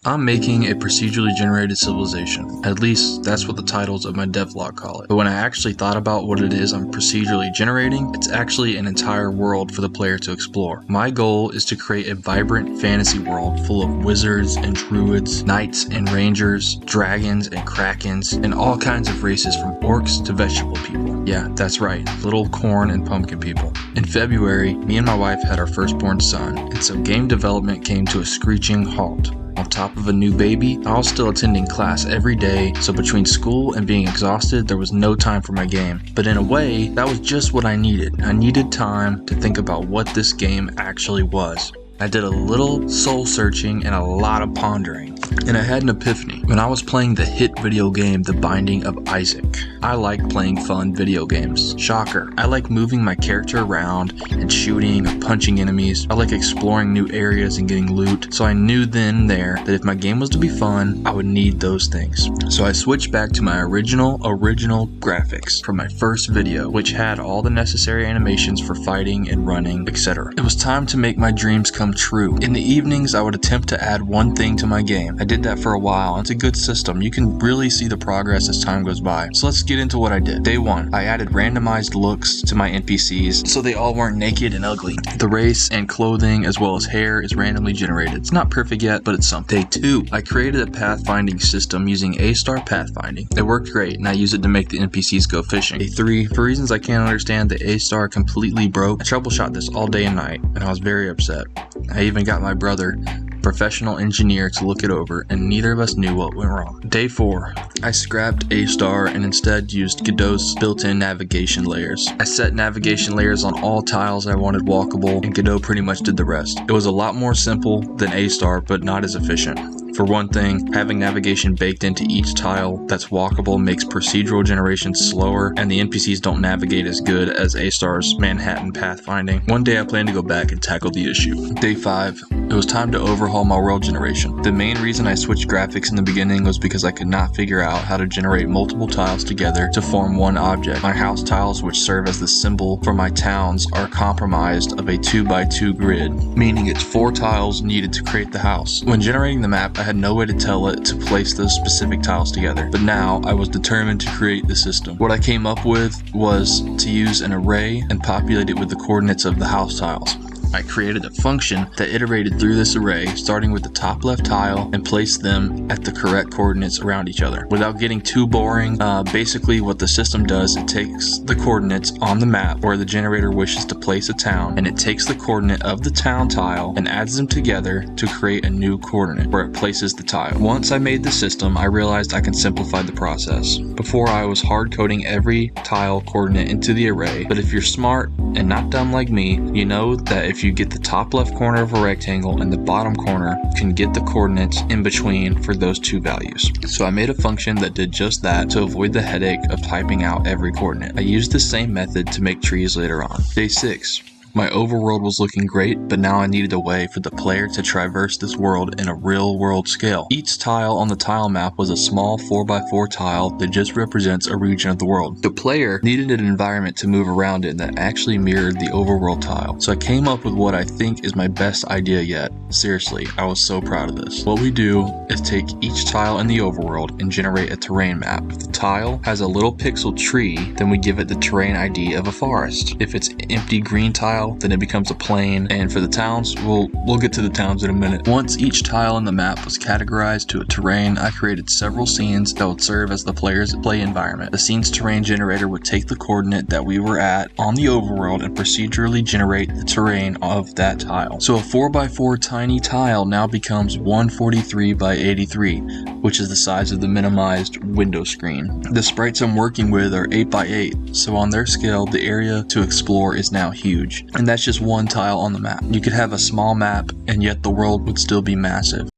I'm making a procedurally generated civilization. At least that's what the titles of my devlog call it. But when I actually thought about what it is I'm procedurally generating, it's actually an entire world for the player to explore. My goal is to create a vibrant fantasy world full of wizards and druids, knights and rangers, dragons and krakens, and all kinds of races from orcs to vegetable people. Yeah, that's right, little corn and pumpkin people. In February, me and my wife had our firstborn son, and so game development came to a screeching halt. On top of a new baby, I was still attending class every day, so between school and being exhausted, there was no time for my game. But in a way, that was just what I needed. I needed time to think about what this game actually was. I did a little soul searching and a lot of pondering, and I had an epiphany when I was playing the hit video game The Binding of Isaac. I like playing fun video games. Shocker. I like moving my character around and shooting or punching enemies. I like exploring new areas and getting loot, so I knew then and there that if my game was to be fun, I would need those things. So I switched back to my original graphics from my first video, which had all the necessary animations for fighting and running, etc. It was time to make my dreams come true. In the evenings, I would attempt to add one thing to my game. I did that for a while, and it's a good system. You can really see the progress as time goes by. So let's get into what I did. Day 1, I added randomized looks to my NPCs, so they all weren't naked and ugly. The race and clothing, as well as hair, is randomly generated. It's not perfect yet, but it's something. Day 2, I created a pathfinding system using A-star pathfinding. It worked great, and I used it to make the NPCs go fishing. Day 3, for reasons I can't understand, the A-star completely broke. I troubleshot this all day and night, and I was very upset. I even got my brother, professional engineer, to look it over, and neither of us knew what went wrong. Day 4, I scrapped A-star and instead used Godot's built-in navigation layers. I set navigation layers on all tiles I wanted walkable, and Godot pretty much did the rest. It was a lot more simple than A-star, but not as efficient. For one thing, having navigation baked into each tile that's walkable makes procedural generation slower, and the NPCs don't navigate as good as A-star's Manhattan pathfinding. One day I plan to go back and tackle the issue. Day 5, it was time to overhaul my world generation. The main reason I switched graphics in the beginning was because I could not figure out how to generate multiple tiles together to form one object. My house tiles, which serve as the symbol for my towns, are comprised of a 2x2 grid, meaning it's 4 tiles needed to create the house. When generating the map, I had no way to tell it to place those specific tiles together, but now I was determined to create the system. What I came up with was to use an array and populate it with the coordinates of the house tiles. I created a function that iterated through this array, starting with the top left tile, and placed them at the correct coordinates around each other. Without getting too boring, basically what the system does, it takes the coordinates on the map where the generator wishes to place a town, and it takes the coordinate of the town tile and adds them together to create a new coordinate where it places the tile. Once I made the system, I realized I can simplify the process. Before, I was hard coding every tile coordinate into the array, but if you're smart and not dumb like me, you know that if you get the top left corner of a rectangle and the bottom corner, you can get the coordinates in between for those two values. So I made a function that did just that to avoid the headache of typing out every coordinate. I used the same method to make trees later on. Day 6. My overworld was looking great, but now I needed a way for the player to traverse this world in a real world scale. Each tile on the tile map was a small 4x4 tile that just represents a region of the world. The player needed an environment to move around in that actually mirrored the overworld tile. So I came up with what I think is my best idea yet. Seriously, I was so proud of this. What we do is take each tile in the overworld and generate a terrain map. If the tile has a little pixel tree, then we give it the terrain ID of a forest. If it's an empty green tile, then it becomes a plain, and for the towns, we'll get to the towns in a minute. Once each tile in the map was categorized to a terrain, I created several scenes that would serve as the player's play environment. The scene's terrain generator would take the coordinate that we were at on the overworld and procedurally generate the terrain of that tile. So a 4x4 tiny tile now becomes 143 by 83, which is the size of the minimized window screen. The sprites I'm working with are 8x8, so on their scale, the area to explore is now huge. And that's just one tile on the map. You could have a small map and yet the world would still be massive.